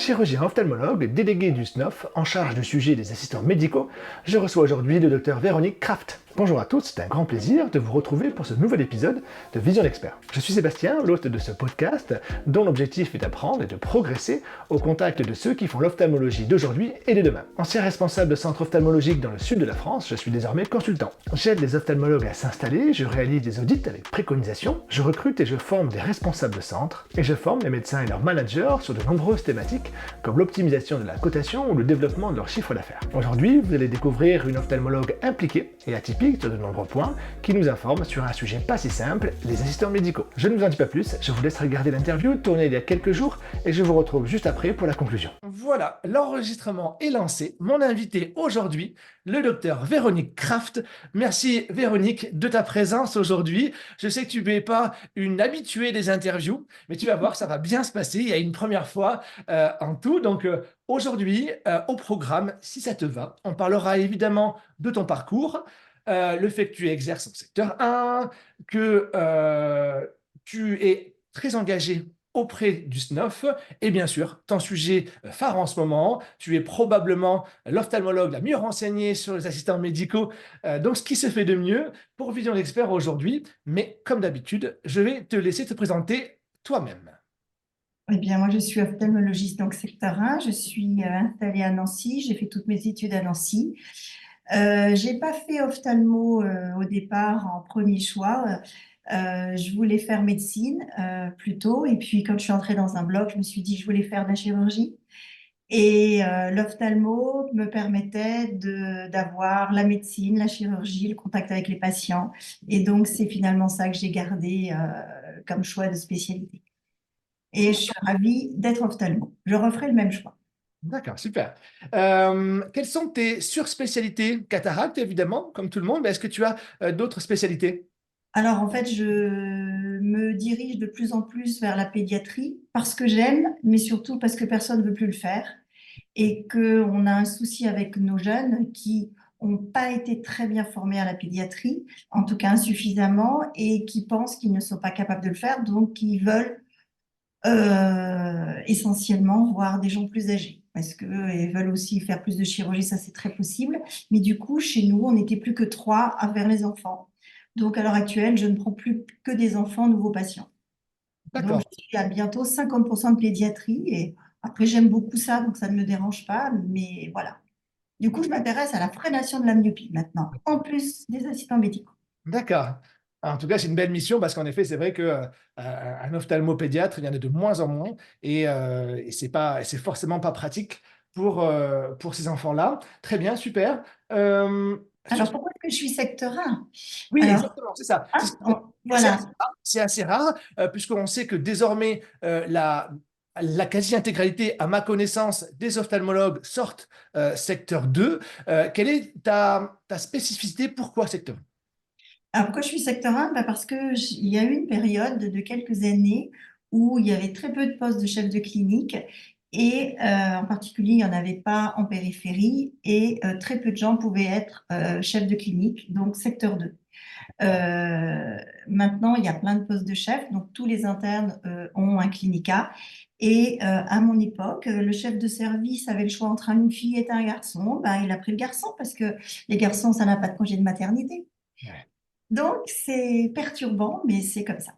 Chirurgien ophtalmologue, délégué du SNOF, en charge du sujet des assistants médicaux, je reçois aujourd'hui le docteur Véronique Kraft. Bonjour à tous, c'est un grand plaisir de vous retrouver pour ce nouvel épisode de Vision d'Expert. Je suis Sébastien, l'hôte de ce podcast, dont l'objectif est d'apprendre et de progresser au contact de ceux qui font l'ophtalmologie d'aujourd'hui et de demain. Ancien responsable de centre ophtalmologique dans le sud de la France, je suis désormais consultant. J'aide les ophtalmologues à s'installer, je réalise des audits avec préconisation, je recrute et je forme des responsables de centre, et je forme les médecins et leurs managers sur de nombreuses thématiques, comme l'optimisation de la cotation ou le développement de leur chiffre d'affaires. Aujourd'hui, vous allez découvrir une ophtalmologue impliquée et atypique sur de nombreux points, qui nous informe sur un sujet pas si simple, les assistants médicaux. Je ne vous en dis pas plus, je vous laisse regarder l'interview tournée il y a quelques jours, et je vous retrouve juste après pour la conclusion. Voilà, l'enregistrement est lancé. Mon invité aujourd'hui, le docteur Véronique Kraft. Merci Véronique de ta présence aujourd'hui. Je sais que tu n'es pas une habituée des interviews, mais tu vas voir, ça va bien se passer. Il y a une première fois en tout. Donc aujourd'hui, au programme, si ça te va, on parlera évidemment de ton parcours, le fait que tu exerces en secteur 1, que tu es très engagé auprès du SNOF, et bien sûr, ton sujet phare en ce moment, tu es probablement l'ophtalmologue la mieux renseignée sur les assistants médicaux, donc ce qui se fait de mieux pour Vision d'Expert aujourd'hui, mais comme d'habitude, je vais te laisser te présenter toi-même. Eh bien, moi, je suis ophtalmologiste donc secteur 1. Je suis installée à Nancy. J'ai fait toutes mes études à Nancy. J'ai pas fait ophtalmo au départ en premier choix. Je voulais faire médecine plutôt. Et puis, quand je suis entrée dans un bloc, je me suis dit que je voulais faire de la chirurgie. Et l'ophtalmo me permettait d'avoir la médecine, la chirurgie, le contact avec les patients. Et donc, c'est finalement ça que j'ai gardé comme choix de spécialité. Et je suis ravie d'être ophtalmo. Je referai le même choix. D'accord, super. Quelles sont tes surspécialités? Cataracte, évidemment, comme tout le monde, mais est-ce que tu as d'autres spécialités? Alors, en fait, je me dirige de plus en plus vers la pédiatrie parce que j'aime, mais surtout parce que personne ne veut plus le faire et qu'on a un souci avec nos jeunes qui n'ont pas été très bien formés à la pédiatrie, en tout cas insuffisamment, et qui pensent qu'ils ne sont pas capables de le faire, donc qui veulent essentiellement voir des gens plus âgés, parce qu'ils veulent aussi faire plus de chirurgie, ça c'est très possible. Mais du coup, chez nous, on n'était plus que trois à faire les enfants. Donc à l'heure actuelle, je ne prends plus que des enfants nouveaux patients. Donc D'accord. je suis à bientôt 50% de pédiatrie, et après j'aime beaucoup ça, donc ça ne me dérange pas, mais voilà. Du coup, je m'intéresse à la freination de la myopie maintenant, en plus des assistants médicaux. D'accord. En tout cas, c'est une belle mission parce qu'en effet, c'est vrai que un ophtalmopédiatre, il y en a de moins en moins et c'est forcément pas pratique pour ces enfants-là. Très bien, super. Sur- Alors pourquoi est-ce que je suis secteur 1? Oui, Alors, exactement, c'est ça. C'est voilà. assez rare, puisqu'on sait que désormais, la quasi-intégralité, à ma connaissance, des ophtalmologues sortent secteur 2. Quelle est ta spécificité? Pourquoi secteur 2? Alors, pourquoi je suis secteur 1? Parce qu'il y a eu une période de quelques années où il y avait très peu de postes de chef de clinique et en particulier, il n'y en avait pas en périphérie et très peu de gens pouvaient être chef de clinique, donc secteur 2. Maintenant, il y a plein de postes de chef, donc tous les internes ont un clinica. Et à mon époque, le chef de service avait le choix entre une fille et un garçon. Ben, il a pris le garçon parce que les garçons, ça n'a pas de congé de maternité. Ouais. Donc, c'est perturbant, mais c'est comme ça.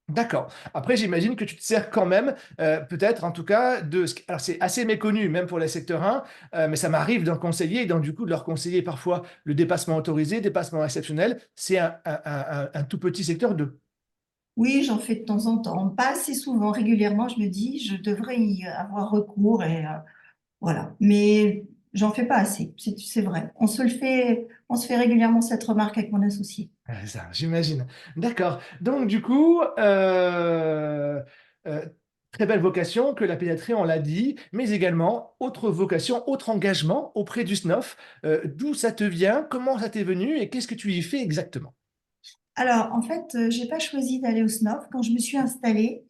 D'accord. Après, j'imagine que tu te sers quand même, peut-être en tout cas, alors c'est assez méconnu, même pour les secteurs 1, mais ça m'arrive d'en conseiller et donc du coup de leur conseiller parfois le dépassement autorisé, dépassement exceptionnel. C'est un tout petit secteur de... Oui, j'en fais de temps en temps. Pas assez souvent, régulièrement, je me dis, je devrais y avoir recours et voilà. Mais j'en fais pas assez, c'est vrai. On se fait régulièrement cette remarque avec mon associé. C'est ça, j'imagine. D'accord. Donc du coup, euh, très belle vocation que la pédiatrie, on l'a dit, mais également autre vocation, autre engagement auprès du SNOF. D'où ça te vient? Comment ça t'est venu et qu'est-ce que tu y fais exactement? Alors, en fait, j'ai pas choisi d'aller au SNOF. Quand je me suis installée,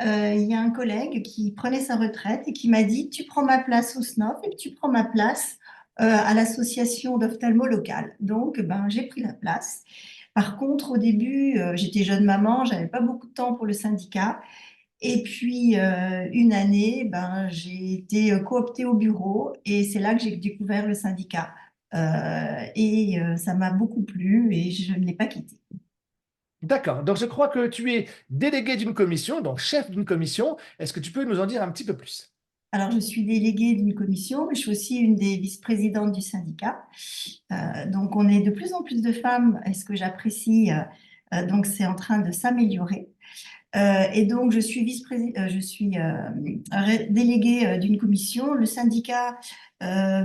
il y a un collègue qui prenait sa retraite et qui m'a dit, tu prends ma place au SNOF et tu prends ma place à l'association d'ophtalmo locale. Donc, ben, j'ai pris la place. Par contre, au début, j'étais jeune maman, j'avais pas beaucoup de temps pour le syndicat. Et puis, une année, ben, j'ai été cooptée au bureau et c'est là que j'ai découvert le syndicat. Ça m'a beaucoup plu et je ne l'ai pas quitté. D'accord. Donc, je crois que tu es délégué d'une commission, donc chef d'une commission. Est-ce que tu peux nous en dire un petit peu plus? Alors, je suis déléguée d'une commission, mais je suis aussi une des vice-présidentes du syndicat. Donc, on est de plus en plus de femmes, et ce que j'apprécie, donc c'est en train de s'améliorer. Et donc, je suis déléguée d'une commission. Le syndicat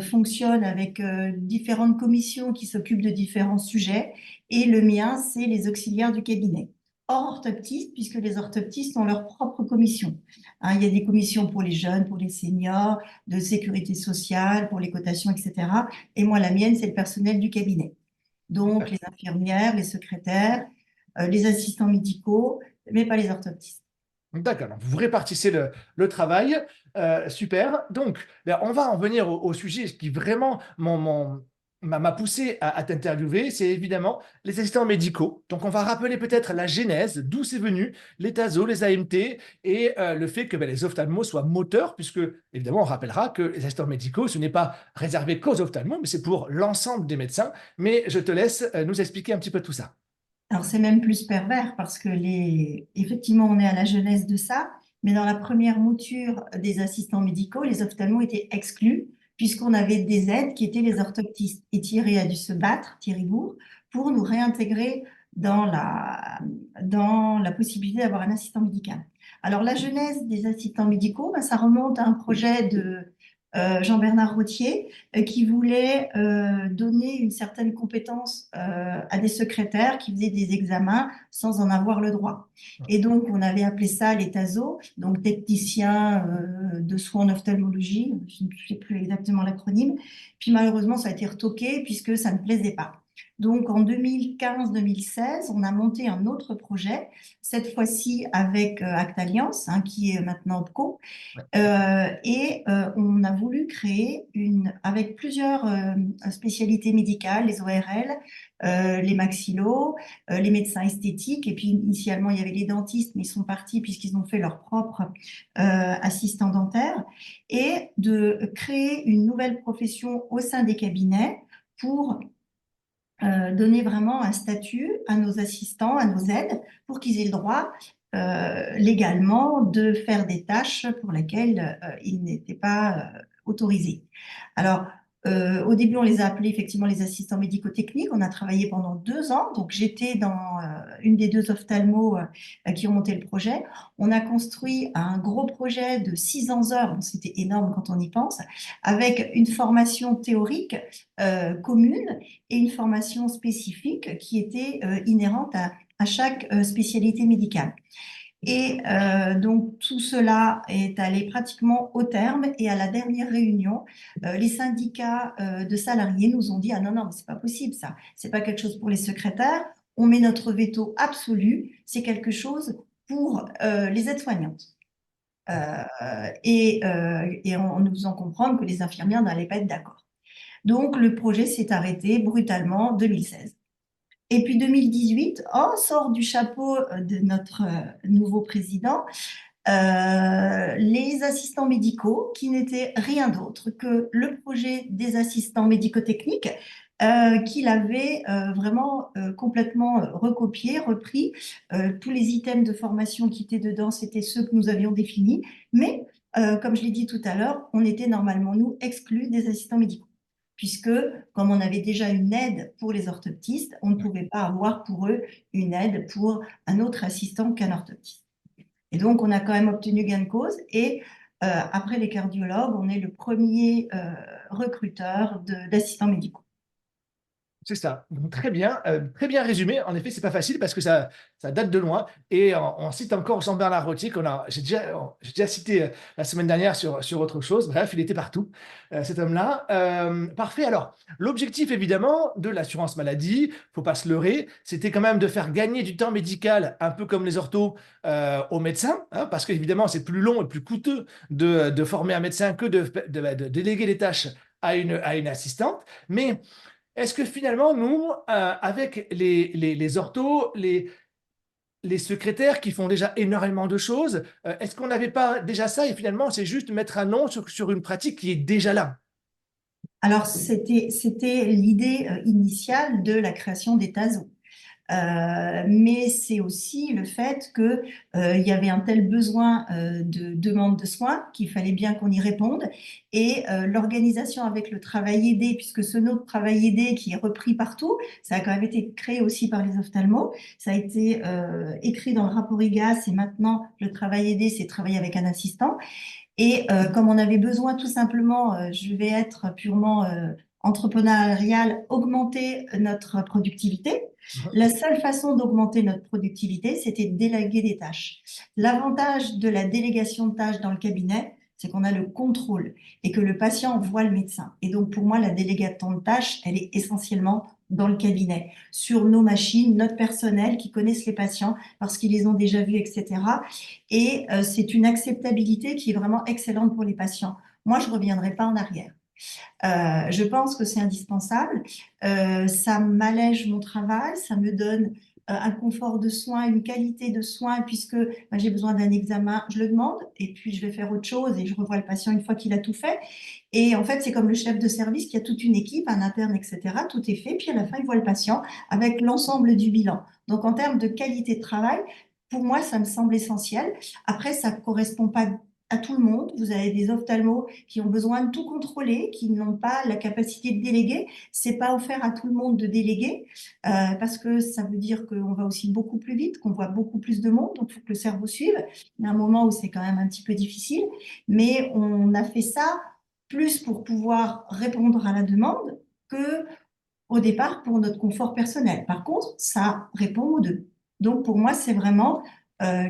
fonctionne avec différentes commissions qui s'occupent de différents sujets. Et le mien, c'est les auxiliaires du cabinet. Hors orthoptistes, puisque les orthoptistes ont leur propre commission. Hein, il y a des commissions pour les jeunes, pour les seniors, de sécurité sociale, pour les cotations, etc. Et moi, la mienne, c'est le personnel du cabinet. Donc, les infirmières, les secrétaires, les assistants médicaux, mais pas les orthoptistes. D'accord, donc vous répartissez le travail. Super. Donc, ben, on va en venir au sujet qui vraiment m'a poussé à t'interviewer, c'est évidemment les assistants médicaux. Donc, on va rappeler peut-être la genèse, d'où c'est venu, les TASO, les AMT, et le fait que ben, les ophtalmos soient moteurs, puisque, évidemment, on rappellera que les assistants médicaux, ce n'est pas réservé qu'aux ophtalmos, mais c'est pour l'ensemble des médecins. Mais je te laisse nous expliquer un petit peu tout ça. Alors, c'est même plus pervers parce que effectivement, on est à la jeunesse de ça, mais dans la première mouture des assistants médicaux, les ophtalmos étaient exclus puisqu'on avait des aides qui étaient les orthoptistes. Et Thierry a dû se battre, Thierry Bourg, pour nous réintégrer dans la possibilité d'avoir un assistant médical. Alors, la genèse des assistants médicaux, ben, ça remonte à un projet de Jean-Bernard Rottier qui voulait donner une certaine compétence à des secrétaires qui faisaient des examens sans en avoir le droit. Et donc, on avait appelé ça les TASO, donc technicien de soins en ophtalmologie, je ne sais plus exactement l'acronyme. Puis malheureusement, ça a été retoqué puisque ça ne plaisait pas. Donc en 2015-2016, on a monté un autre projet, cette fois-ci avec Actaliance, hein, qui est maintenant OPCO, on a voulu créer avec plusieurs spécialités médicales, les ORL, les maxillos, les médecins esthétiques, et puis initialement il y avait les dentistes, mais ils sont partis puisqu'ils ont fait leur propre assistant dentaire, et de créer une nouvelle profession au sein des cabinets pour donner vraiment un statut à nos assistants, à nos aides, pour qu'ils aient le droit légalement de faire des tâches pour lesquelles ils n'étaient pas autorisés. Alors, au début, on les a appelés effectivement les assistants médico-techniques. On a travaillé pendant 2 ans. Donc, j'étais dans une des deux ophtalmos qui ont monté le projet. On a construit un gros projet de 600 heures. Bon, c'était énorme quand on y pense, avec une formation théorique commune et une formation spécifique qui était inhérente à chaque spécialité médicale. Et donc tout cela est allé pratiquement au terme et à la dernière réunion, les syndicats de salariés nous ont dit ah non non mais c'est pas possible ça, c'est pas quelque chose pour les secrétaires, on met notre veto absolu, c'est quelque chose pour les aides-soignantes. Et on nous faisant comprendre que les infirmières n'allaient pas être d'accord. Donc le projet s'est arrêté brutalement en 2016. Et puis 2018, on sort du chapeau de notre nouveau président les assistants médicaux, qui n'étaient rien d'autre que le projet des assistants médico-techniques qu'il avait vraiment complètement recopié, repris. Tous les items de formation qui étaient dedans, c'était ceux que nous avions définis. Mais, comme je l'ai dit tout à l'heure, on était normalement, nous, exclus des assistants médicaux, puisque comme on avait déjà une aide pour les orthoptistes, on ne pouvait pas avoir pour eux une aide pour un autre assistant qu'un orthoptiste. Et donc, on a quand même obtenu gain de cause. Et après les cardiologues, on est le premier recruteur d'assistants médicaux. C'est ça. Donc, très bien résumé. En effet, c'est pas facile parce que ça date de loin. Et on cite encore Jean-Bernard Rottier, j'ai déjà cité la semaine dernière sur autre chose. Bref, il était partout, cet homme-là. Parfait. Alors, l'objectif, évidemment, de l'assurance maladie, faut pas se leurrer, c'était quand même de faire gagner du temps médical, un peu comme les orthos, aux médecins, hein, parce qu'évidemment, c'est plus long et plus coûteux de former un médecin que de déléguer les tâches à une assistante. Mais est-ce que finalement, nous, avec les orthos, les secrétaires qui font déjà énormément de choses. Est-ce qu'on n'avait pas déjà ça et finalement, c'est juste mettre un nom sur une pratique qui est déjà là? Alors, c'était l'idée initiale de la création des TASO. Mais c'est aussi le fait que il y avait un tel besoin de demande de soins qu'il fallait bien qu'on y réponde. Et l'organisation avec le travail aidé, puisque ce nom de travail aidé qui est repris partout, ça a quand même été créé aussi par les ophtalmos. Ça a été écrit dans le rapport IGAS et maintenant le travail aidé, c'est travailler avec un assistant. Et comme on avait besoin tout simplement, je vais être purement entrepreneurial, augmenter notre productivité. Mhm. La seule façon d'augmenter notre productivité, c'était de déléguer des tâches. L'avantage de la délégation de tâches dans le cabinet, c'est qu'on a le contrôle et que le patient voit le médecin. Et donc, pour moi, la délégation de tâches, elle est essentiellement dans le cabinet, sur nos machines, notre personnel qui connaissent les patients parce qu'ils les ont déjà vus, etc. Et c'est une acceptabilité qui est vraiment excellente pour les patients. Moi, je ne reviendrai pas en arrière. Je pense que c'est indispensable. Ça m'allège mon travail, ça me donne un confort de soins, une qualité de soins, puisque ben, j'ai besoin d'un examen, je le demande, et puis je vais faire autre chose et je revois le patient une fois qu'il a tout fait. Et en fait, c'est comme le chef de service qui a toute une équipe, un interne, etc. Tout est fait, puis à la fin, il voit le patient avec l'ensemble du bilan. Donc, en termes de qualité de travail, pour moi, ça me semble essentiel. Après, ça ne correspond pas à tout le monde. Vous avez des ophtalmos qui ont besoin de tout contrôler, qui n'ont pas la capacité de déléguer. C'est pas offert à tout le monde de déléguer parce que ça veut dire qu'on va aussi beaucoup plus vite, qu'on voit beaucoup plus de monde, donc il faut que le cerveau suive. Il y a un moment où c'est quand même un petit peu difficile, mais on a fait ça plus pour pouvoir répondre à la demande que au départ pour notre confort personnel. Par contre, ça répond aux deux. Donc pour moi, c'est vraiment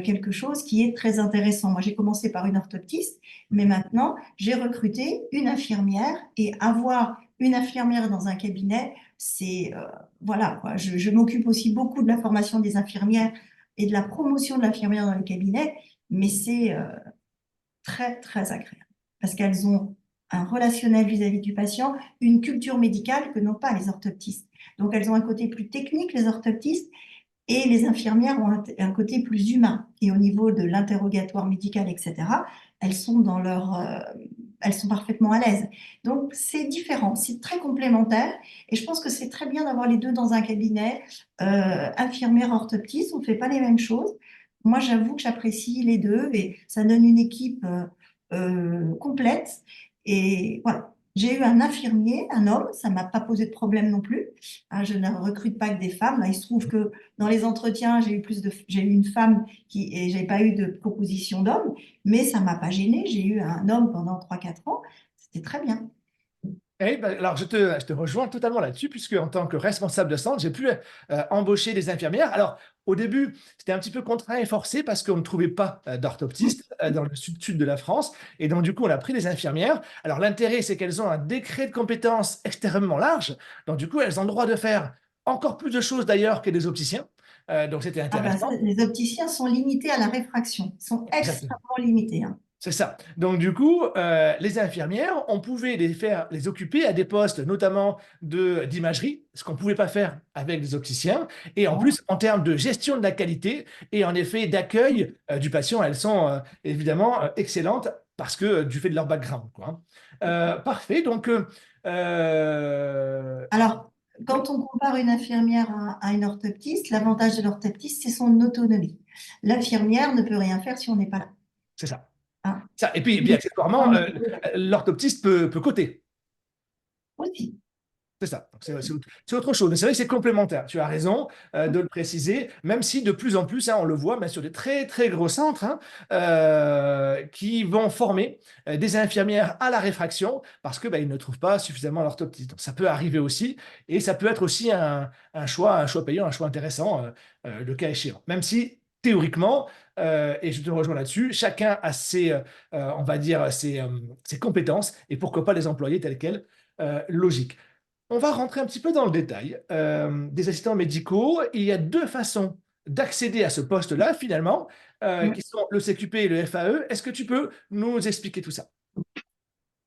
quelque chose qui est très intéressant. Moi, j'ai commencé par une orthoptiste, mais maintenant, j'ai recruté une infirmière et avoir une infirmière dans un cabinet, c'est voilà, quoi. Je m'occupe aussi beaucoup de la formation des infirmières et de la promotion de l'infirmière dans les cabinets, mais c'est très, très agréable parce qu'elles ont un relationnel vis-à-vis du patient, une culture médicale que n'ont pas les orthoptistes. Donc, elles ont un côté plus technique, les orthoptistes, et les infirmières ont un côté plus humain. Et au niveau de l'interrogatoire médical, etc., elles sont dans elles sont parfaitement à l'aise. Donc, c'est différent, c'est très complémentaire. Et je pense que c'est très bien d'avoir les deux dans un cabinet. Infirmière, orthoptiste, on ne fait pas les mêmes choses. Moi, j'avoue que j'apprécie les deux et ça donne une équipe complète. Et voilà. J'ai eu un infirmier, un homme, ça ne m'a pas posé de problème non plus. Hein, je ne recrute pas que des femmes. Là, il se trouve que dans les entretiens, j'ai eu une femme et j'ai pas eu de proposition d'homme, mais ça m'a pas gênée. J'ai eu un homme pendant 3 4 ans. C'était très bien. Eh ben, alors, je te rejoins totalement là-dessus, puisque en tant que responsable de centre, j'ai pu embaucher des infirmières. Alors, au début, c'était un petit peu contraint et forcé parce qu'on ne trouvait pas d'orthoptistes dans le sud-sud de la France. Et donc, du coup, on a pris des infirmières. Alors, l'intérêt, c'est qu'elles ont un décret de compétences extrêmement large. Donc, du coup, elles ont le droit de faire encore plus de choses d'ailleurs que des opticiens. Donc, c'était Ah ben, intéressant. les opticiens sont limités à la réfraction. Ils sont Exactement. extrêmement limités, hein. C'est ça. Donc, du coup, les infirmières, on pouvait les occuper à des postes, notamment d'imagerie, ce qu'on ne pouvait pas faire avec des opticiens. Et en Bon. plus, en termes de gestion de la qualité et en effet d'accueil du patient, elles sont évidemment excellentes parce que du fait de leur background, quoi, hein. Parfait. Donc, Alors, oui, quand on compare une infirmière à une orthoptiste, l'avantage de l'orthoptiste, c'est son autonomie. L'infirmière ne peut rien faire si on n'est pas là, c'est ça. hein. Ça. Et puis, accessoirement, l'orthoptiste peut coter. Aussi. C'est ça. Donc, c'est autre chose. Mais c'est vrai que c'est complémentaire. Tu as raison de le préciser, même si de plus en plus, hein, on le voit, mais sur des très, très gros centres hein, qui vont former des infirmières à la réfraction parce que, ils ne trouvent pas suffisamment l'orthoptiste. Donc, ça peut arriver aussi. Et ça peut être aussi un choix payant, un choix intéressant, le cas échéant. Même si, théoriquement, et je te rejoins là-dessus, chacun a on va dire, ses compétences et pourquoi pas les employer telles quelles, logique. On va rentrer un petit peu dans le détail des assistants médicaux. Il y a deux façons d'accéder à ce poste-là, finalement, qui sont le CQP et le FAE. Est-ce que tu peux nous expliquer tout ça?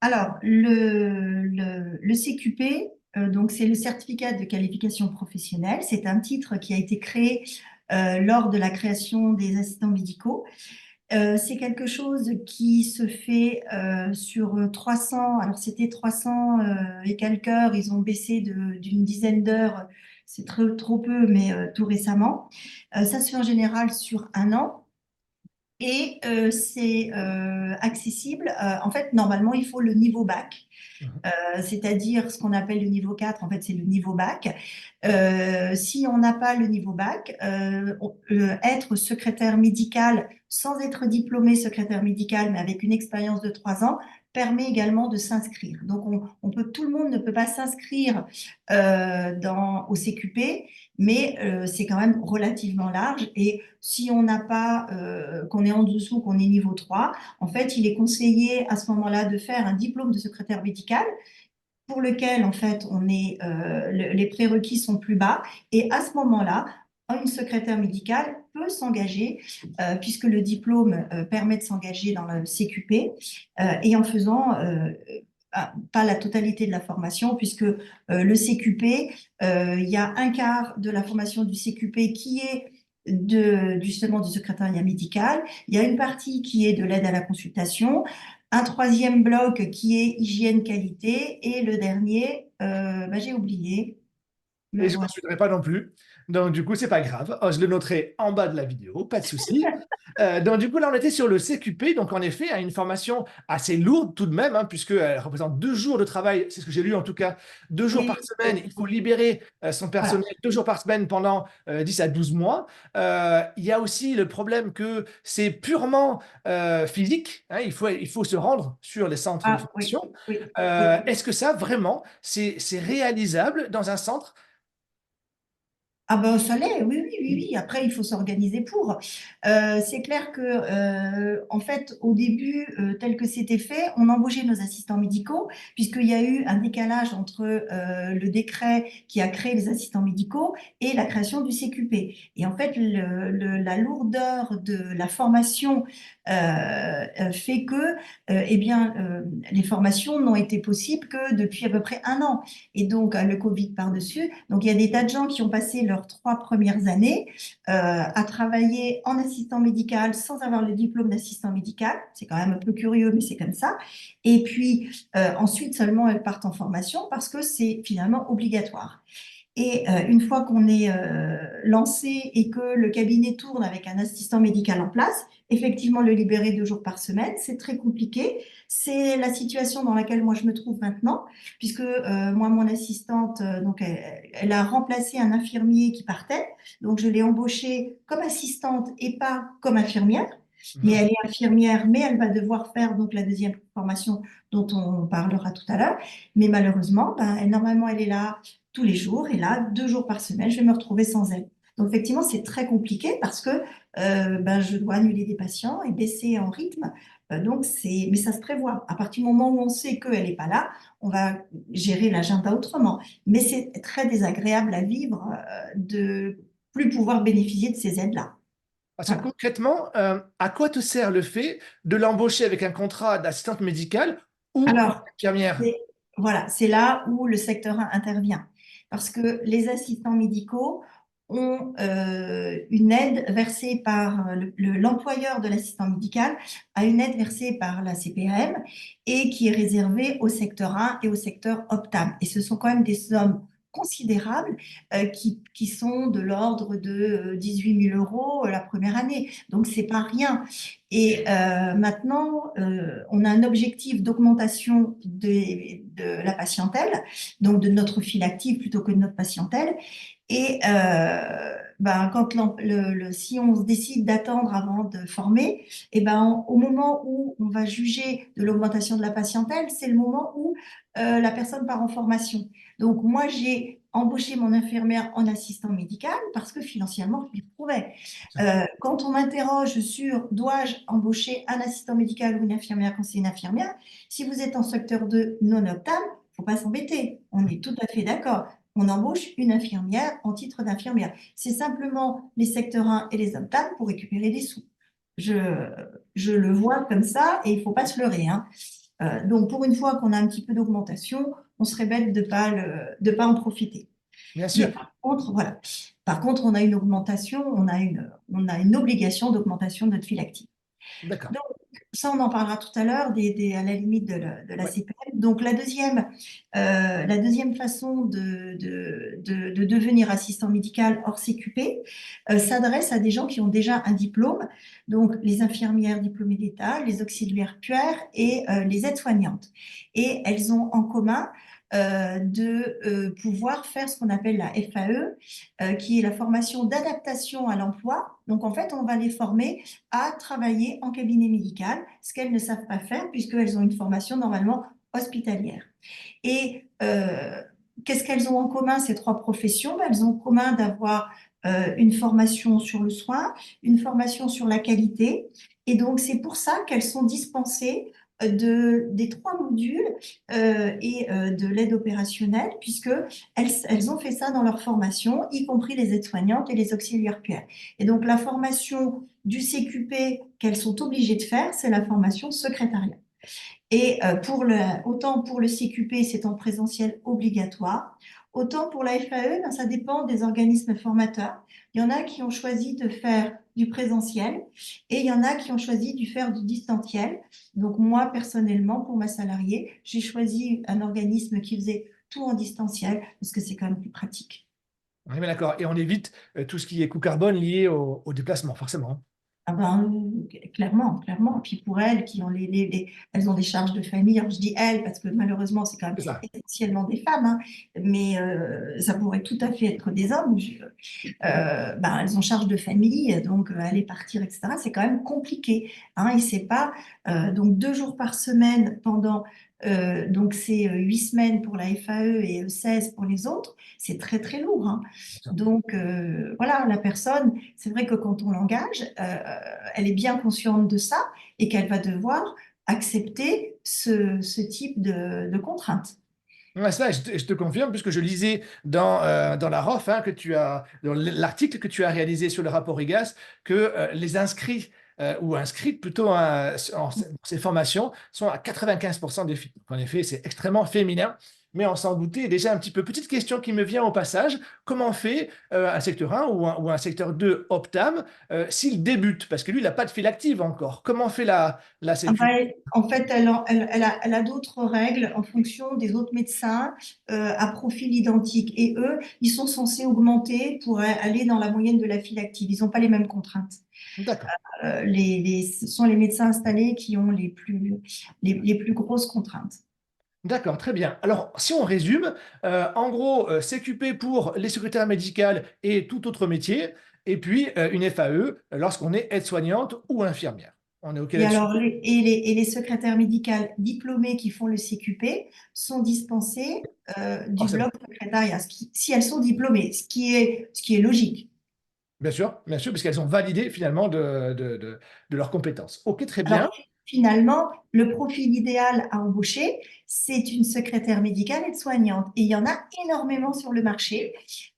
Alors, le CQP, donc c'est le certificat de qualification professionnelle. C'est un titre qui a été créé lors de la création des assistants médicaux. C'est quelque chose qui se fait sur 300, alors c'était 300 et quelques heures, ils ont baissé d'une dizaine d'heures, c'est trop peu, mais tout récemment. Ça se fait en général sur un an. Et c'est accessible. En fait, normalement, il faut le niveau bac, Mhm. c'est-à-dire ce qu'on appelle le niveau 4. En fait, c'est le niveau bac. Si on n'a pas le niveau bac, être secrétaire médical sans être diplômé secrétaire médical, mais avec une expérience de 3 ans, permet également de s'inscrire. Donc, tout le monde ne peut pas s'inscrire au CQP, mais c'est quand même relativement large. Et si on n'a pas, qu'on est en dessous, qu'on est niveau 3, en fait, il est conseillé à ce moment-là de faire un diplôme de secrétaire médical pour lequel, en fait, les prérequis sont plus bas. Et à ce moment-là, une secrétaire médicale peut s'engager, puisque le diplôme permet de s'engager dans le CQP, et en faisant pas la totalité de la formation, puisque le CQP, il y a un quart de la formation du CQP qui est justement du secrétariat médical. Il y a une partie qui est de l'aide à la consultation, un troisième bloc qui est hygiène qualité, et le dernier, j'ai oublié. Et Mais je ne m'en voilà. souviendrai pas non plus. Donc, du coup, c'est pas grave. Oh, je le noterai en bas de la vidéo, pas de souci. Donc, du coup, là, on était sur le CQP. Donc, en effet, à une formation assez lourde tout de même, hein, puisqu'elle représente 2 jours de travail. C'est ce que j'ai lu en tout cas. 2 jours par Oui, semaine. Il faut libérer son voilà. personnel 2 jours par semaine pendant 10 à 12 mois. Il y a aussi le problème que c'est purement physique, hein. Il faut se rendre sur les centres de Ah oui, formation. oui, oui. Est-ce que ça, vraiment, c'est réalisable dans un centre? Ah ben ça l'est, oui, oui, oui, oui. Après, il faut s'organiser pour. C'est clair que, en fait, au début, tel que c'était fait, on embauchait nos assistants médicaux, puisqu'il y a eu un décalage entre le décret qui a créé les assistants médicaux et la création du CQP. Et en fait, la lourdeur de la formation fait que, eh bien, les formations n'ont été possibles que depuis à peu près un an. Et donc, le Covid par-dessus. Donc, il y a des tas de gens qui ont passé leurs 3 premières années à travailler en assistant médical sans avoir le diplôme d'assistant médical. C'est quand même un peu curieux, mais c'est comme ça. Et puis, ensuite, seulement, elles partent en formation parce que c'est finalement obligatoire. Et une fois qu'on est lancé et que le cabinet tourne avec un assistant médical en place, effectivement, le libérer 2 jours par semaine, c'est très compliqué. C'est la situation dans laquelle moi je me trouve maintenant, puisque moi, mon assistante, donc, elle a remplacé un infirmier qui partait. Donc, je l'ai embauchée comme assistante et pas comme infirmière. Mais Mhm. elle est infirmière, mais elle va devoir faire donc la deuxième formation dont on parlera tout à l'heure. Mais malheureusement, normalement, elle est là tous les jours, et là, 2 jours par semaine, je vais me retrouver sans elle. Donc, effectivement, c'est très compliqué parce que je dois annuler des patients et baisser en rythme. Mais ça se prévoit. À partir du moment où on sait qu'elle n'est pas là, on va gérer l'agenda autrement. Mais c'est très désagréable à vivre de plus pouvoir bénéficier de ces aides-là. Parce que Voilà. concrètement, à quoi te sert le fait de l'embaucher avec un contrat d'assistante médicale ou Alors, d'infirmière? c'est voilà, c'est là où le secteur 1 intervient. Parce que les assistants médicaux ont une aide versée par l'employeur de l'assistant médical, a une aide versée par la CPAM et qui est réservée au secteur 1 et au secteur Optam. Et ce sont quand même des sommes considérables qui sont de l'ordre de 18 000 euros la première année. Donc, c'est pas rien. Et maintenant, on a un objectif d'augmentation de la patientèle, donc de notre file active plutôt que de notre patientèle. Et si on se décide d'attendre avant de former, au moment où on va juger de l'augmentation de la patientèle, c'est le moment où la personne part en formation. Donc moi, j'ai embauché mon infirmière en assistant médical parce que financièrement, je l'y trouvais. Quand on m'interroge sur dois-je embaucher un assistant médical ou une infirmière quand c'est une infirmière, si vous êtes en secteur 2 non optam, il ne faut pas s'embêter. On est tout à fait d'accord. On embauche une infirmière en titre d'infirmière. C'est simplement les secteurs 1 et les optam pour récupérer des sous. Je, je le vois comme ça et il ne faut pas se leurrer, hein. Donc, pour une fois qu'on a un petit peu d'augmentation, on serait bête de pas en profiter. Bien Mais sûr. par contre, voilà. Par contre, on a une augmentation, on a une obligation d'augmentation de notre fil actif. D'accord. Donc, ça, on en parlera tout à l'heure, à la limite de la Ouais. CPM. Donc, la deuxième façon de devenir assistant médical hors CQP s'adresse à des gens qui ont déjà un diplôme, donc les infirmières diplômées d'État, les auxiliaires puères et les aides-soignantes. Et elles ont en commun de pouvoir faire ce qu'on appelle la FAE, qui est la formation d'adaptation à l'emploi. Donc, en fait, on va les former à travailler en cabinet médical, ce qu'elles ne savent pas faire puisqu'elles ont une formation normalement hospitalière. Et qu'est-ce qu'elles ont en commun, ces trois professions? Elles ont en commun d'avoir une formation sur le soin, une formation sur la qualité. Et donc, c'est pour ça qu'elles sont dispensées des trois modules de l'aide opérationnelle, puisque elles ont fait ça dans leur formation, y compris les aides-soignantes et les auxiliaires puères. Et donc, la formation du CQP qu'elles sont obligées de faire, c'est la formation secrétariat. Et autant pour le CQP, c'est en présentiel obligatoire, autant pour la FAE, ben, ça dépend des organismes formateurs. Il y en a qui ont choisi de faire du présentiel et il y en a qui ont choisi de faire du distanciel. Donc moi, personnellement, pour ma salariée, j'ai choisi un organisme qui faisait tout en distanciel parce que c'est quand même plus pratique. On est bien d'accord. Et on évite tout ce qui est coût carbone lié au déplacement, forcément, hein. Ah ben, clairement, clairement. Et puis pour elles, qui ont elles ont des charges de famille. Alors je dis elles parce que malheureusement, c'est quand même C'est ça. essentiellement des femmes, hein. Mais ça pourrait tout à fait être des hommes. Ben, elles ont charge de famille, donc aller partir, etc. C'est quand même compliqué, hein. Et c'est pas donc 2 jours par semaine pendant donc c'est 8 semaines pour la FAE et 16 pour les autres. C'est très très lourd, hein. Donc voilà, la personne, c'est vrai que quand on l'engage, elle est bien consciente de ça et qu'elle va devoir accepter ce type de contraintes. Ouais, ça, je te confirme, puisque je lisais dans la ROF, hein, dans l'article que tu as réalisé sur le rapport IGAS, que les inscrits ou inscrites plutôt en ces formations sont à 95% des filles. Donc, en effet, c'est extrêmement féminin, mais on s'en doutait déjà un petit peu. Petite question qui me vient au passage, comment fait un secteur 1 ou un secteur 2 Optam s'il débute? Parce que lui, il n'a pas de file active encore. Comment fait la Ah Sécu? bah, en fait, elle a d'autres règles en fonction des autres médecins à profil identique. Et eux, ils sont censés augmenter pour aller dans la moyenne de la file active. Ils n'ont pas les mêmes contraintes. D'accord. Ce sont les médecins installés qui ont les plus grosses contraintes. D'accord, très bien. Alors, si on résume, en gros, CQP pour les secrétaires médicales et tout autre métier, et puis une FAE lorsqu'on est aide-soignante ou infirmière. On est OK Et là-dessus? alors, les secrétaires médicales diplômées qui font le CQP sont dispensées du Forcément. bloc secrétariat, si elles sont diplômées, ce qui est logique. Bien sûr, parce qu'elles ont validé finalement de leurs compétences. OK, très bien. Alors, finalement, le profil idéal à embaucher, c'est une secrétaire médicale aide-soignante. Et il y en a énormément sur le marché,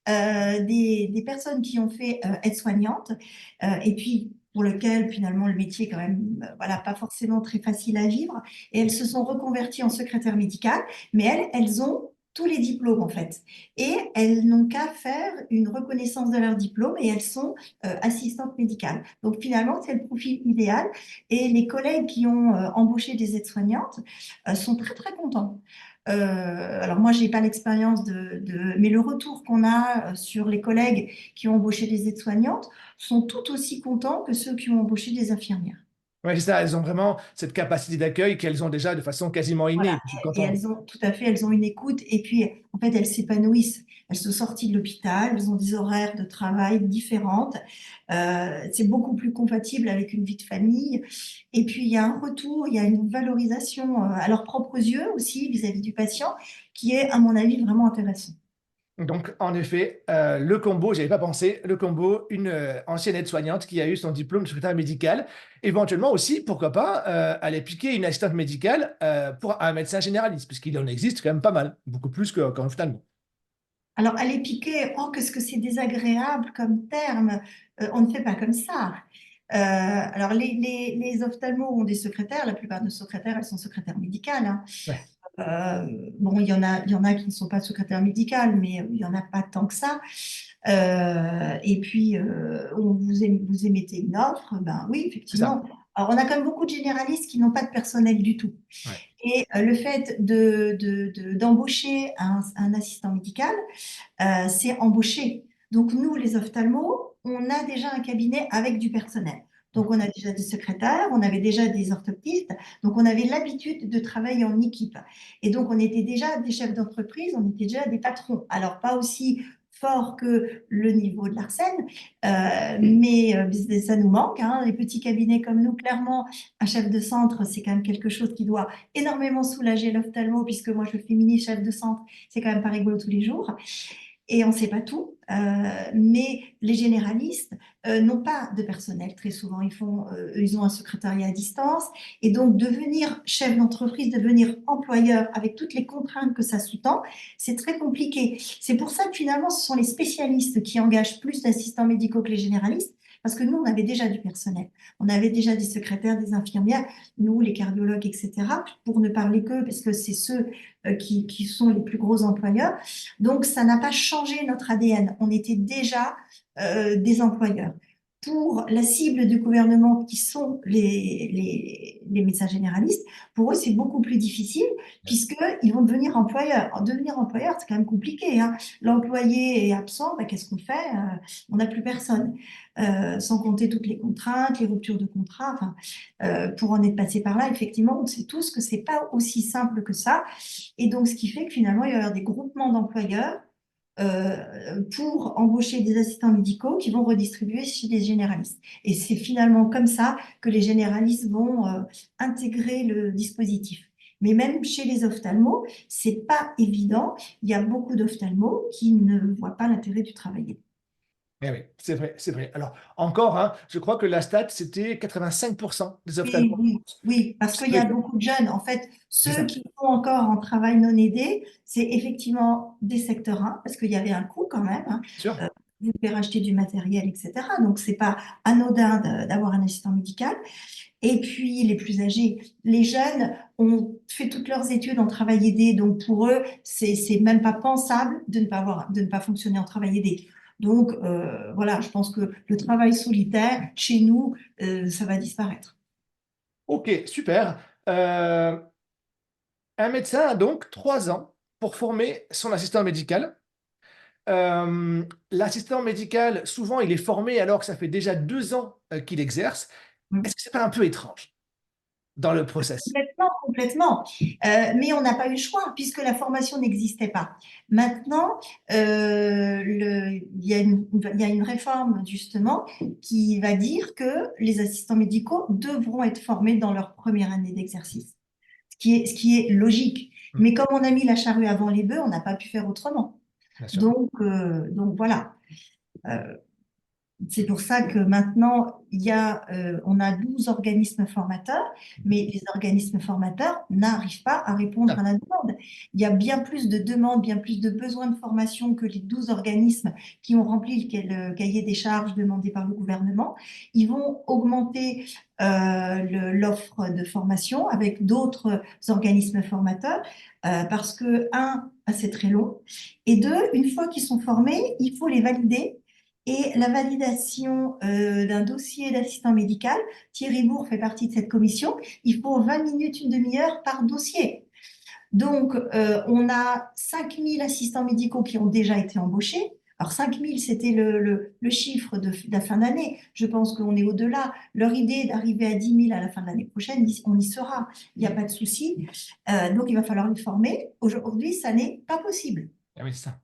des personnes qui ont fait aide-soignante, et puis pour lequel finalement le métier est quand même voilà, pas forcément très facile à vivre. Et elles se sont reconverties en secrétaire médicale, mais elles ont tous les diplômes en fait. Et elles n'ont qu'à faire une reconnaissance de leur diplôme et elles sont assistantes médicales. Donc finalement, c'est le profil idéal. Et les collègues qui ont embauché des aides-soignantes sont très, très contents. Alors moi, je n'ai pas l'expérience mais le retour qu'on a sur les collègues qui ont embauché des aides-soignantes sont tout aussi contents que ceux qui ont embauché des infirmières. Oui, c'est ça, elles ont vraiment cette capacité d'accueil qu'elles ont déjà de façon quasiment Voilà. innée. Je suis Et content. elles ont, tout à fait, elles ont une écoute et puis, en fait, elles s'épanouissent. Elles sont sorties de l'hôpital, elles ont des horaires de travail différentes. C'est beaucoup plus compatible avec une vie de famille. Et puis, il y a un retour, il y a une valorisation à leurs propres yeux aussi vis-à-vis du patient qui est, à mon avis, vraiment intéressant. Donc, en effet, le combo, j'avais pas pensé, le combo, une ancienne aide-soignante qui a eu son diplôme de secrétaire médical, éventuellement aussi, pourquoi pas, aller piquer une assistante médicale pour un médecin généraliste, puisqu'il en existe quand même pas mal, beaucoup plus qu'en ophtalmo. Alors, aller piquer, oh, qu'est-ce que c'est désagréable comme terme. On ne fait pas comme ça. Alors, les ophtalmos ont des secrétaires. La plupart de nos secrétaires, elles sont secrétaires médicales, hein. Ouais, Bon, il y en a qui ne sont pas secrétaires médicales, mais il n'y en a pas tant que ça. Et puis, vous émettez une offre, ben oui, c'est ça. effectivement. Alors, on a quand même beaucoup de généralistes qui n'ont pas de personnel du tout. Ouais, Et le fait d'embaucher un assistant médical, c'est embaucher. Donc, nous, les ophtalmos, on a déjà un cabinet avec du personnel. Donc, on a déjà des secrétaires, on avait déjà des orthoptistes, donc on avait l'habitude de travailler en équipe. Et donc, on était déjà des chefs d'entreprise, on était déjà des patrons. Alors, pas aussi fort que le niveau de l'Arsène, mais ça nous manque, hein. Les petits cabinets comme nous, clairement, un chef de centre, c'est quand même quelque chose qui doit énormément soulager l'ophtalmo, puisque moi, je fais mini chef de centre, c'est quand même pas rigolo tous les jours. Et on ne sait pas tout, mais les généralistes n'ont pas de personnel très souvent. Ils ont un secrétariat à distance. Et donc, devenir chef d'entreprise, devenir employeur avec toutes les contraintes que ça sous-tend, c'est très compliqué. C'est pour ça que finalement, ce sont les spécialistes qui engagent plus d'assistants médicaux que les généralistes, parce que nous, on avait déjà du personnel. On avait déjà des secrétaires, des infirmières, nous, les cardiologues, etc., pour ne parler qu'eux, parce que c'est ceux qui sont les plus gros employeurs. Donc, ça n'a pas changé notre ADN. On était déjà des employeurs. Pour la cible du gouvernement, qui sont les médecins généralistes, pour eux, c'est beaucoup plus difficile, puisqu'ils vont devenir employeurs. Alors, devenir employeur, c'est quand même compliqué, hein. L'employé est absent, ben, qu'est-ce qu'on fait? On n'a plus personne. Sans compter toutes les contraintes, les ruptures de contrat. Enfin, pour en être passé par là, effectivement, on sait tous que c'est pas aussi simple que ça. Et donc, ce qui fait que finalement, il va y avoir des groupements d'employeurs pour embaucher des assistants médicaux qui vont redistribuer chez les généralistes. Et c'est finalement comme ça que les généralistes vont intégrer le dispositif. Mais même chez les ophtalmos, c'est pas évident. Il y a beaucoup d'ophtalmos qui ne voient pas l'intérêt du travail. eh oui, c'est vrai, c'est vrai. Alors, encore, hein, je crois que la stat, c'était 85% des Oui, ophtalmos. oui, oui, parce C'est qu'il y vrai a que beaucoup de jeunes. En fait, c'est ceux ça, qui font encore en travail non aidé, c'est effectivement des secteurs 1, parce qu'il y avait un coût quand même, hein. bien sûr. Euh, vous devez racheter du matériel, etc. Donc, c'est pas anodin d'avoir un assistant médical. Et puis, les plus âgés, les jeunes ont fait toutes leurs études en travail aidé. Donc, pour eux, c'est même pas pensable de ne pas fonctionner en travail aidé. Donc, voilà, je pense que le travail solitaire, chez nous, ça va disparaître. Ok, super. Un médecin a donc 3 ans pour former son assistant médical. L'assistant médical, souvent, il est formé alors que ça fait déjà 2 ans qu'il exerce. Est-ce que c'est pas un peu étrange dans le process? Complètement, complètement. Mais on n'a pas eu le choix puisque la formation n'existait pas. Maintenant, il y a une réforme justement qui va dire que les assistants médicaux devront être formés dans leur première année d'exercice, ce qui est logique. Hmm, Mais comme on a mis la charrue avant les bœufs, on n'a pas pu faire autrement. bien sûr. Donc voilà. Euh, c'est pour ça que maintenant, on a 12 organismes formateurs, mais les organismes formateurs n'arrivent pas à répondre à la demande. Il y a bien plus de demandes, bien plus de besoins de formation que les 12 organismes qui ont rempli le cahier des charges demandé par le gouvernement. Ils vont augmenter l'offre de formation avec d'autres organismes formateurs parce que, un, c'est très long, et deux, une fois qu'ils sont formés, il faut les valider et la validation d'un dossier d'assistant médical. Thierry Bourg fait partie de cette commission. Il faut 20 minutes, une demi-heure par dossier. Donc, on a 5000 assistants médicaux qui ont déjà été embauchés. Alors, 5000, c'était le chiffre de la fin d'année. Je pense qu'on est au-delà. Leur idée est d'arriver à 10 000 à la fin de l'année prochaine. On y sera. Il n'y a pas de souci. Donc, il va falloir les former. Aujourd'hui, ça n'est pas possible. Ah oui, c'est ça.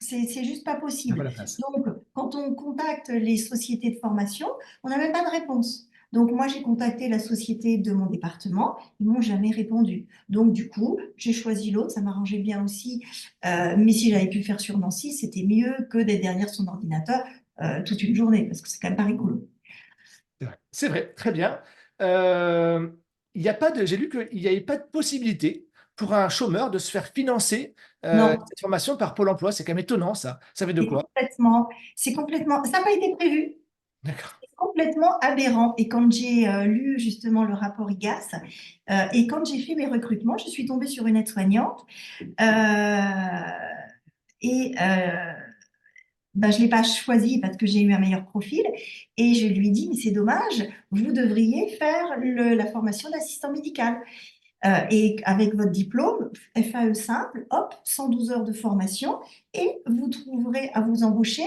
C'est juste pas Il n'y a pas possible. la place. Donc, quand on contacte les sociétés de formation, on n'a même pas de réponse. Donc, moi, j'ai contacté la société de mon département, ils m'ont jamais répondu. Donc, du coup, j'ai choisi l'autre, ça m'arrangeait bien aussi. Mais si j'avais pu le faire sur Nancy, c'était mieux que d'être derrière son ordinateur toute une journée, parce que c'est quand même pas rigolo. C'est vrai. C'est vrai, très bien. Euh, il y a pas de, j'ai lu qu'il n'y avait pas de possibilité pour un chômeur de se faire financer Non, cette formation par Pôle emploi. C'est quand même étonnant, ça. Ça fait de c'est quoi? complètement, ça n'a pas été prévu. D'accord. complètement aberrant. Et quand j'ai lu justement le rapport IGAS, et quand j'ai fait mes recrutements, je suis tombée sur une aide-soignante. Et ben, je ne l'ai pas choisi parce que j'ai eu un meilleur profil. Et je lui ai dit, mais c'est dommage, vous devriez faire la formation d'assistant médical. Et avec votre diplôme, FAE simple, hop, 112 heures de formation, et vous trouverez à vous embaucher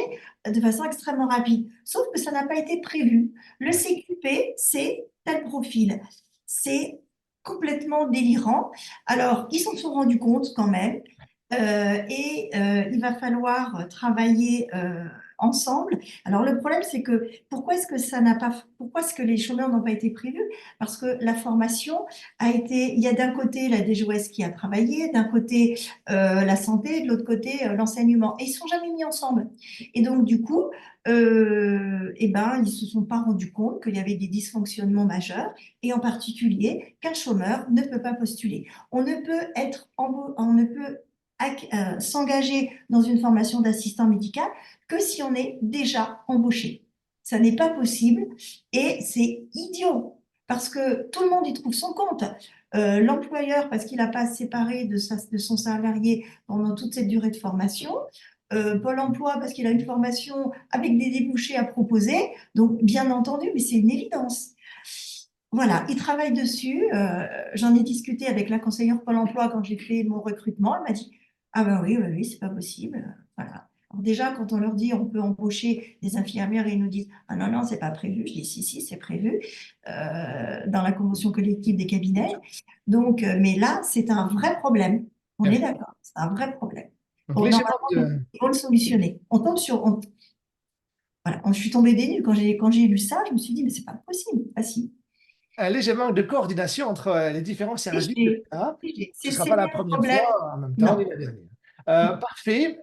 de façon extrêmement rapide. Sauf que ça n'a pas été prévu. Le CQP, c'est tel profil. C'est complètement délirant. Alors, ils s'en sont rendus compte quand même, il va falloir travailler ensemble. Alors, le problème, c'est que pourquoi est-ce que les chômeurs n'ont pas été prévus? Parce que la formation il y a d'un côté la DGOS qui a travaillé, d'un côté la santé, de l'autre côté l'enseignement. Et ils ne sont jamais mis ensemble. Et donc, du coup, eh ben, ils ne se sont pas rendus compte qu'il y avait des dysfonctionnements majeurs, et en particulier qu'un chômeur ne peut pas postuler. On ne peut s'engager dans une formation d'assistant médical que si on est déjà embauché. Ça n'est pas possible et c'est idiot parce que tout le monde y trouve son compte. L'employeur, parce qu'il n'a pas séparé de son salarié pendant toute cette durée de formation. Pôle emploi, parce qu'il a une formation avec des débouchés à proposer. Donc, bien entendu, mais c'est une évidence. Voilà, il travaille dessus. J'en ai discuté avec la conseillère Pôle emploi quand j'ai fait mon recrutement. Elle m'a dit, ah ben oui, oui, oui, c'est pas possible. Voilà. Alors déjà, quand on leur dit on peut embaucher des infirmières, ils nous disent ah non, non, c'est pas prévu. Je dis si, si, c'est prévu dans la convention collective des cabinets. Donc, mais là, c'est un vrai problème. On Ah est oui. d'accord, c'est un vrai problème. Donc, Bon, léger normalement, manque de... ils vont le solutionner. Voilà, je suis tombée des nues quand j'ai lu ça. Je me suis dit mais c'est pas possible. Ah si. un léger manque de coordination entre les différents services, Léger, etc. léger. Ce ne sera C'est pas la bien un première problème. fois en même temps ni Non. la dernière. Parfait.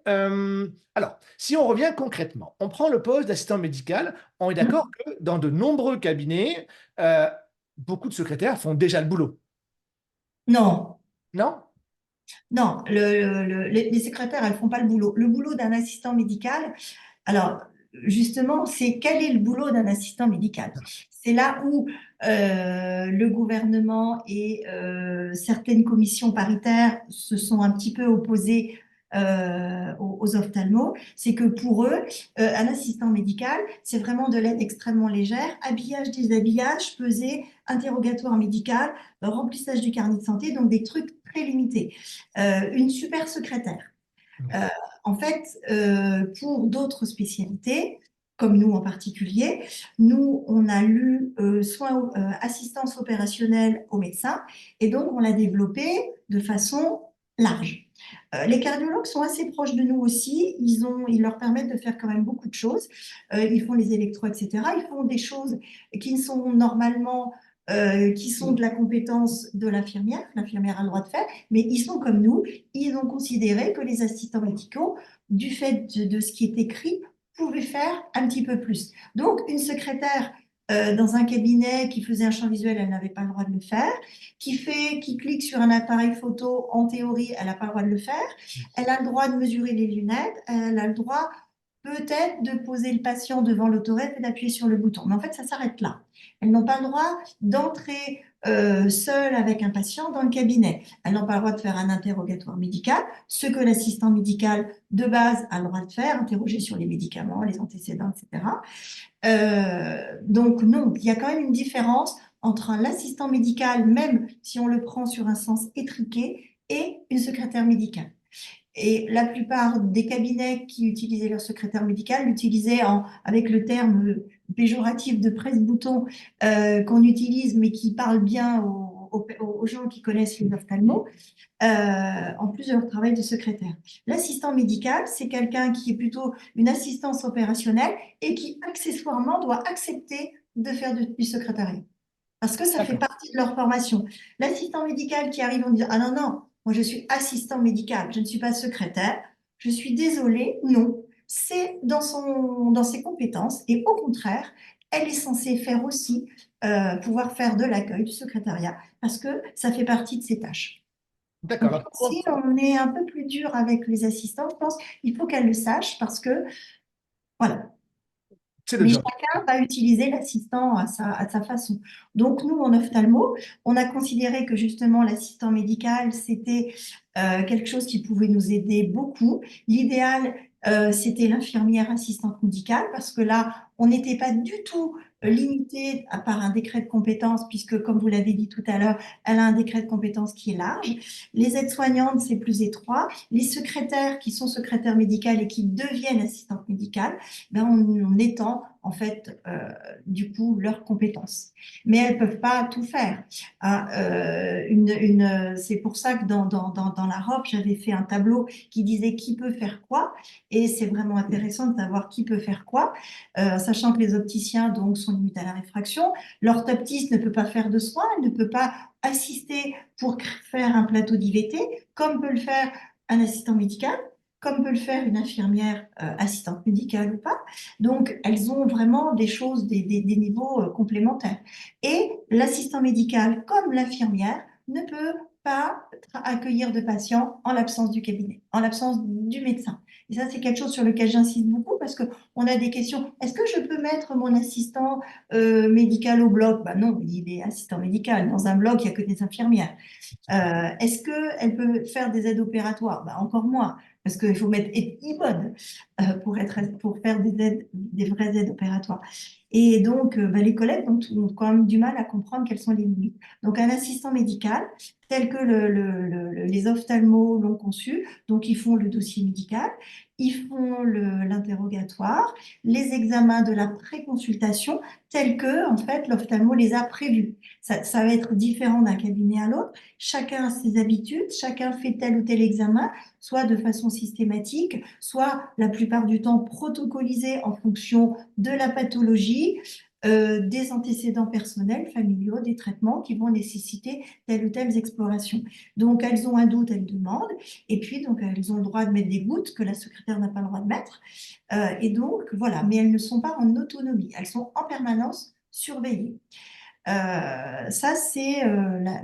Alors, si on revient concrètement, on prend le poste d'assistant médical. On est d'accord que dans de nombreux cabinets, euh, beaucoup de secrétaires font déjà le boulot. Non. Non? Non, les secrétaires, elles font pas le boulot. Le boulot d'un assistant médical, alors justement, c'est quel est le boulot d'un assistant médical? C'est là où le gouvernement et certaines commissions paritaires se sont un petit peu opposées aux ophtalmos. C'est que pour eux, un assistant médical, c'est vraiment de l'aide extrêmement légère, habillage, déshabillage, pesée, interrogatoire médical, remplissage du carnet de santé, donc des trucs très limités. Une super secrétaire. Euh, En fait, pour d'autres spécialités, comme nous en particulier, nous, on a lu soins, assistance opérationnelle aux médecins, et donc on l'a développé de façon large. Les cardiologues sont assez proches de nous aussi. Ils leur permettent de faire quand même beaucoup de choses. Ils font les électros, etc. Ils font des choses qui sont normalement qui sont de la compétence de l'infirmière. L'infirmière a le droit de faire, mais ils sont comme nous. Ils ont considéré que les assistants médicaux, du fait de ce qui est écrit, pouvaient faire un petit peu plus. Donc, une secrétaire dans un cabinet qui faisait un champ visuel, elle n'avait pas le droit de le faire. Qui clique sur un appareil photo, en théorie, elle n'a pas le droit de le faire. Elle a le droit de mesurer les lunettes. Elle a le droit peut-être de poser le patient devant l'autorette et d'appuyer sur le bouton. Mais en fait, ça s'arrête là. Elles n'ont pas le droit d'entrer seule avec un patient dans le cabinet. Elles n'ont pas le droit de faire un interrogatoire médical, ce que l'assistant médical de base a le droit de faire, interroger sur les médicaments, les antécédents, etc. Donc non, il y a quand même une différence entre l'assistant médical, même si on le prend sur un sens étriqué, et une secrétaire médicale. Et la plupart des cabinets qui utilisaient leur secrétaire médical l'utilisaient avec le terme péjoratif de presse-bouton qu'on utilise, mais qui parle bien aux gens qui connaissent les ophtalmos, en plus de leur travail de secrétaire. L'assistant médical, c'est quelqu'un qui est plutôt une assistance opérationnelle et qui accessoirement doit accepter de faire du secrétariat. Parce que ça fait D'accord. partie de leur formation. L'assistant médical qui arrive en disant ah non, non, moi je suis assistant médical, je ne suis pas secrétaire, je suis désolée, non. C'est dans ses compétences et au contraire, elle est censée faire aussi, pouvoir faire de l'accueil, du secrétariat, parce que ça fait partie de ses tâches. D'accord. Donc, Alors, si on est un peu plus dur avec les assistants, je pense qu'il faut qu'elle le sache parce que, voilà. C'est Mais déjà. chacun va utiliser l'assistant à sa façon. Donc, nous, en ophtalmo, on a considéré que justement l'assistant médical, c'était quelque chose qui pouvait nous aider beaucoup. L'idéal, c'était l'infirmière assistante médicale, parce que là, on n'était pas du tout limité par un décret de compétence, puisque, comme vous l'avez dit tout à l'heure, elle a un décret de compétence qui est large. Les aides-soignantes, c'est plus étroit. Les secrétaires qui sont secrétaires médicales et qui deviennent assistantes médicales, ben on étend en fait du coup leurs compétences. Mais elles ne peuvent pas tout faire. Hein. C'est pour ça que dans la robe, j'avais fait un tableau qui disait qui peut faire quoi. Et c'est vraiment intéressant de savoir qui peut faire quoi, sachant que les opticiens donc, sont limités à la réfraction. L'orthoptiste ne peut pas faire de soins, elle ne peut pas assister pour faire un plateau d'IVT, comme peut le faire un assistant médical, comme peut le faire une infirmière assistante médicale ou pas. Donc, elles ont vraiment des choses, des niveaux complémentaires. Et l'assistant médical, comme l'infirmière, ne peut pas accueillir de patients en l'absence du cabinet, en l'absence du médecin. Et ça, c'est quelque chose sur lequel j'insiste beaucoup parce qu'on a des questions. Est-ce que je peux mettre mon assistant médical au bloc? Ben non, il est assistant médical. Dans un bloc, il n'y a que des infirmières. Est-ce qu'elle peut faire des aides opératoires? Ben, encore moins, parce qu'il faut mettre IBOD pour faire des vraies aides opératoires. Et donc, ben, les collègues ont quand même du mal à comprendre quelles sont les limites. Donc, un assistant médical, tel que les ophtalmos l'ont conçu, donc ils font le dossier médical, ils font l'interrogatoire, les examens de la préconsultation, tels que, en fait, l'ophtalmo les a prévus. Ça va être différent d'un cabinet à l'autre. Chacun a ses habitudes, chacun fait tel ou tel examen, soit de façon systématique, soit la plupart du temps protocolisé en fonction de la pathologie, des antécédents personnels, familiaux, des traitements qui vont nécessiter telle ou telle exploration. Donc, elles ont un doute, elles demandent, et puis donc elles ont le droit de mettre des gouttes que la secrétaire n'a pas le droit de mettre. Et donc, voilà, mais elles ne sont pas en autonomie, elles sont en permanence surveillées. Ça, c'est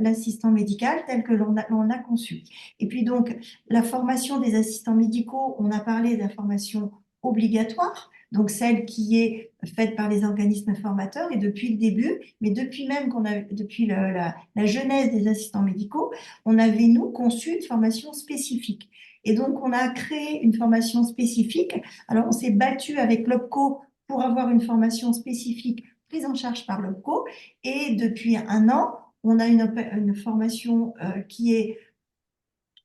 l'assistant médical tel que l'on l'a conçu. Et puis donc, la formation des assistants médicaux, on a parlé de la formation obligatoire, donc celle qui est faite par les organismes formateurs et depuis le début, mais depuis même depuis la genèse des assistants médicaux, on avait, nous, conçu une formation spécifique. Et donc, on a créé une formation spécifique. Alors, on s'est battu avec l'OPCO pour avoir une formation spécifique prise en charge par l'OPCO. Et depuis un an, on a une formation qui est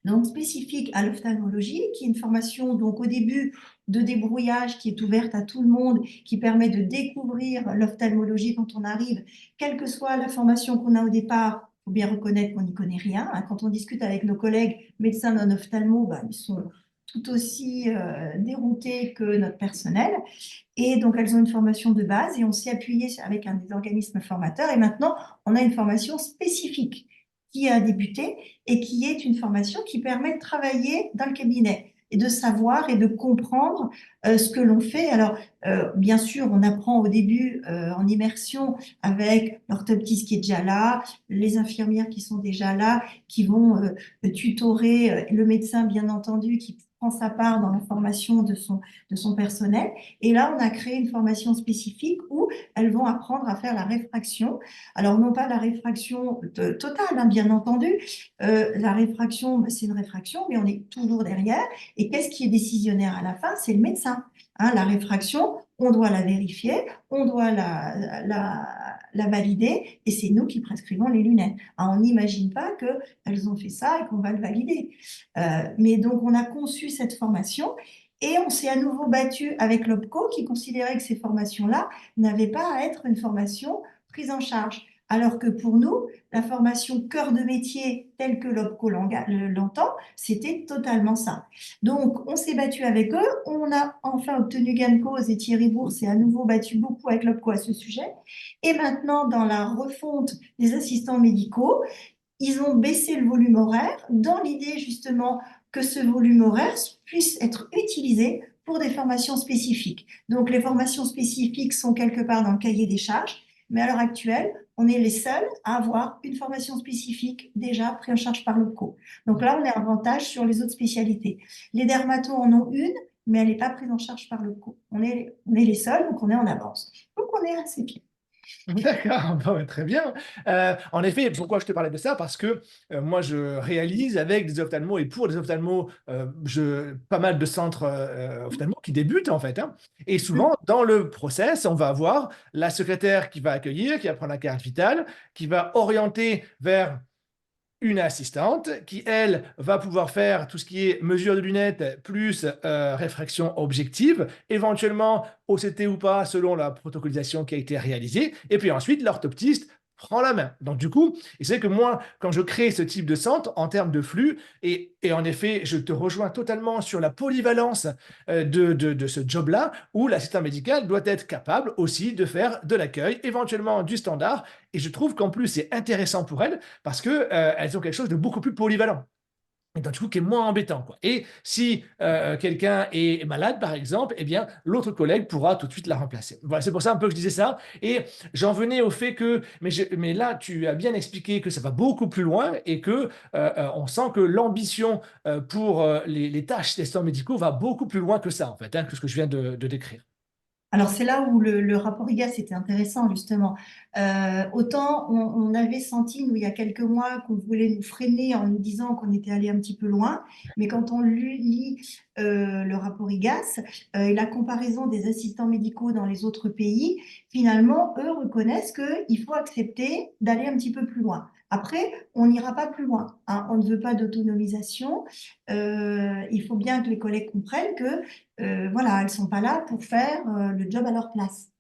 donc spécifique à l'ophtalmologie, qui est une formation donc au début de débrouillage qui est ouverte à tout le monde, qui permet de découvrir l'ophtalmologie quand on arrive, quelle que soit la formation qu'on a au départ. Il faut bien reconnaître qu'on n'y connaît rien. Hein. Quand on discute avec nos collègues médecins non ophtalmo, ben, ils sont tout aussi déroutés que notre personnel. Et donc, elles ont une formation de base et on s'est appuyé avec un des organismes formateurs. Et maintenant, on a une formation spécifique qui a débuté et qui est une formation qui permet de travailler dans le cabinet et de savoir et de comprendre ce que l'on fait. Alors, bien sûr, on apprend au début en immersion avec l'orthoptiste qui est déjà là, les infirmières qui sont déjà là, qui vont tutorer le médecin, bien entendu, qui prend sa part dans la formation de son personnel. Et là, on a créé une formation spécifique où elles vont apprendre à faire la réfraction. Alors, non pas la réfraction totale, hein, bien entendu. La réfraction, ben, c'est une réfraction, mais on est toujours derrière. Et qu'est-ce qui est décisionnaire à la fin? C'est le médecin. Hein, la réfraction, on doit la vérifier, on doit la valider, et c'est nous qui prescrivons les lunettes. Hein, on n'imagine pas qu'elles ont fait ça et qu'on va le valider. Mais donc, on a conçu cette formation et on s'est à nouveau battu avec l'OPCO qui considérait que ces formations-là n'avaient pas à être une formation prise en charge. Alors que pour nous, la formation cœur de métier telle que l'OPCO l'entend, c'était totalement ça. Donc, on s'est battu avec eux, on a enfin obtenu gain de cause et Thierry Bourse s'est à nouveau battu beaucoup avec l'OPCO à ce sujet. Et maintenant, dans la refonte des assistants médicaux, ils ont baissé le volume horaire dans l'idée justement que ce volume horaire puisse être utilisé pour des formations spécifiques. Donc les formations spécifiques sont quelque part dans le cahier des charges, mais à l'heure actuelle, on est les seuls à avoir une formation spécifique déjà prise en charge par l'OPCO. Donc là, on est en avantage sur les autres spécialités. Les dermatos en ont une, mais elle n'est pas prise en charge par le co. On est les seuls, donc on est en avance. Donc on est assez bien. D'accord, bon, ouais, très bien. En effet, pourquoi je te parlais de ça? Parce que moi, je réalise avec des ophtalmos et pour des ophtalmos, pas mal de centres ophtalmos qui débutent en fait, hein. Et souvent, dans le process, on va avoir la secrétaire qui va accueillir, qui va prendre la carte vitale, qui va orienter vers une assistante qui, elle, va pouvoir faire tout ce qui est mesure de lunettes plus réfraction objective, éventuellement OCT ou pas, selon la protocolisation qui a été réalisée. Et puis ensuite, l'orthoptiste prend la main. Donc du coup, et c'est que moi, quand je crée ce type de centre en termes de flux, et en effet, je te rejoins totalement sur la polyvalence de ce job-là, où l'assistant médical doit être capable aussi de faire de l'accueil, éventuellement du standard. Et je trouve qu'en plus, c'est intéressant pour elles parce que elles ont quelque chose de beaucoup plus polyvalent. Et donc, du coup, qui est moins embêtant, quoi. Et si quelqu'un est malade, par exemple, eh bien, l'autre collègue pourra tout de suite la remplacer. Voilà, c'est pour ça un peu que je disais ça. Et j'en venais au fait que, mais là, tu as bien expliqué que ça va beaucoup plus loin et que on sent que l'ambition pour les tâches des assistants médicaux va beaucoup plus loin que ça, en fait, hein, que ce que je viens de décrire. Alors, c'est là où le rapport IGAS était intéressant, justement. Autant on avait senti, nous, il y a quelques mois, qu'on voulait nous freiner en nous disant qu'on était allé un petit peu loin, mais quand on lit le rapport IGAS et la comparaison des assistants médicaux dans les autres pays, finalement, eux reconnaissent qu'il faut accepter d'aller un petit peu plus loin. Après, on n'ira pas plus loin, hein. On ne veut pas d'autonomisation. Il faut bien que les collègues comprennent que voilà, elles ne sont pas là pour faire le job à leur place.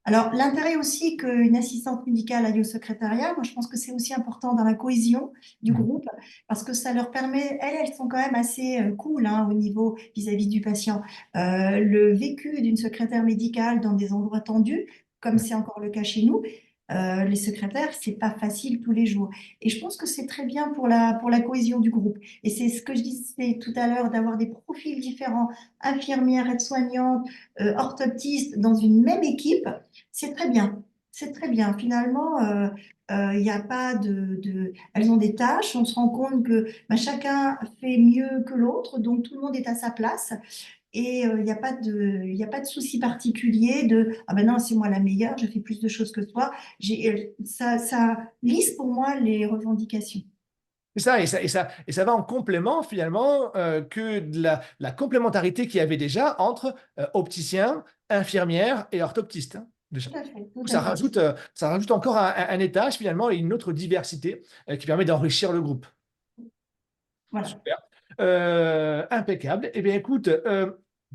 Alors, l'intérêt aussi qu'une assistante médicale aille au secrétariat, moi je pense que c'est aussi important dans la cohésion du Mhm. groupe, parce que ça leur permet, elles sont quand même assez cool, hein, au niveau vis-à-vis du patient. Le vécu d'une secrétaire médicale dans des endroits tendus, comme c'est encore le cas chez nous, les secrétaires, c'est pas facile tous les jours. Et je pense que c'est très bien pour la cohésion du groupe. Et c'est ce que je disais tout à l'heure, d'avoir des profils différents, infirmières, aides-soignantes, orthoptistes dans une même équipe, c'est très bien. C'est très bien. Finalement, il n'y a pas Elles ont des tâches, on se rend compte que bah, chacun fait mieux que l'autre, donc tout le monde est à sa place. Et il y a pas de souci particulier de ah ben non, c'est moi la meilleure, je fais plus de choses que toi. Ça lisse pour moi les revendications. C'est ça, et ça va en complément finalement que de la complémentarité qu'il y avait déjà entre opticien, infirmière et orthoptiste, hein, déjà. Tout à fait, tout à Ça fait. rajoute, ça rajoute encore un étage finalement et une autre diversité qui permet d'enrichir le groupe. Voilà. Super. Impeccable. Eh bien, écoute,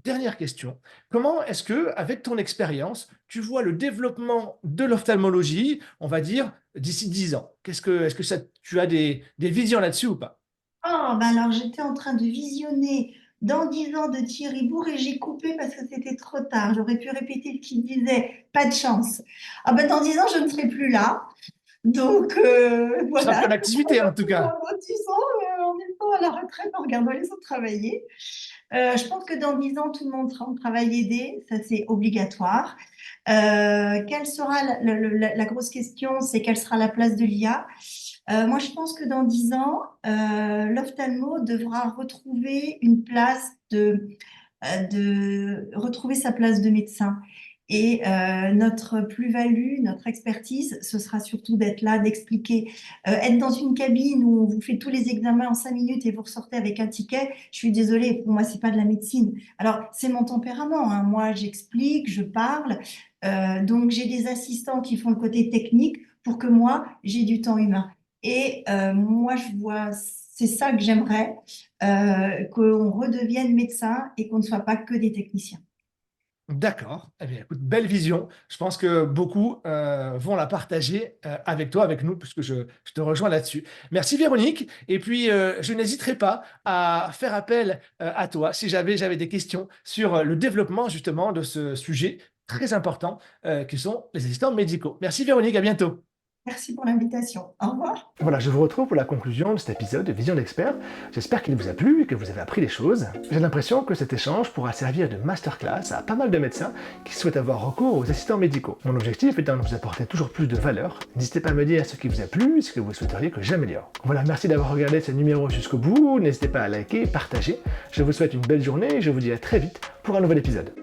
dernière question. Comment est-ce que, avec ton expérience, tu vois le développement de l'ophtalmologie, on va dire, d'ici 10 ans? Est-ce que tu as des visions là-dessus ou pas? Oh, ben alors j'étais en train de visionner dans 10 ans de Thierry Bourg et j'ai coupé parce que c'était trop tard. J'aurais pu répéter ce qu'il disait, pas de chance. Ah ben dans 10 ans, je ne serai plus là. Donc Tu seras plus voilà, en activité, en tout cas. dans 10 ans, en étant à la retraite, en regardant les autres travailler. Je pense que dans 10 ans, tout le monde sera en travail aidé, ça c'est obligatoire. Quelle sera la grosse question, c'est quelle sera la place de l'IA? Moi, je pense que dans 10 ans, l'ophtalmo devra retrouver une place retrouver sa place de médecin. Et notre plus-value, notre expertise, ce sera surtout d'être là, d'expliquer. Être dans une cabine où on vous fait tous les examens en 5 minutes et vous ressortez avec un ticket, je suis désolée, pour moi, c'est pas de la médecine. Alors, c'est mon tempérament, hein. Moi, j'explique, je parle. Donc, j'ai des assistants qui font le côté technique pour que moi, j'ai du temps humain. Et moi, je vois, c'est ça que j'aimerais, qu'on redevienne médecin et qu'on ne soit pas que des techniciens. D'accord. Eh bien, écoute, belle vision. Je pense que beaucoup vont la partager avec toi, avec nous, puisque je te rejoins là-dessus. Merci Véronique. Et puis, je n'hésiterai pas à faire appel à toi si j'avais des questions sur le développement justement de ce sujet très important qui sont les assistants médicaux. Merci Véronique, à bientôt. Merci pour l'invitation. Au revoir. Voilà, je vous retrouve pour la conclusion de cet épisode de Vision d'Expert. J'espère qu'il vous a plu et que vous avez appris des choses. J'ai l'impression que cet échange pourra servir de masterclass à pas mal de médecins qui souhaitent avoir recours aux assistants médicaux. Mon objectif étant de vous apporter toujours plus de valeur. N'hésitez pas à me dire ce qui vous a plu et ce que vous souhaiteriez que j'améliore. Voilà, merci d'avoir regardé ce numéro jusqu'au bout. N'hésitez pas à liker, partager. Je vous souhaite une belle journée et je vous dis à très vite pour un nouvel épisode.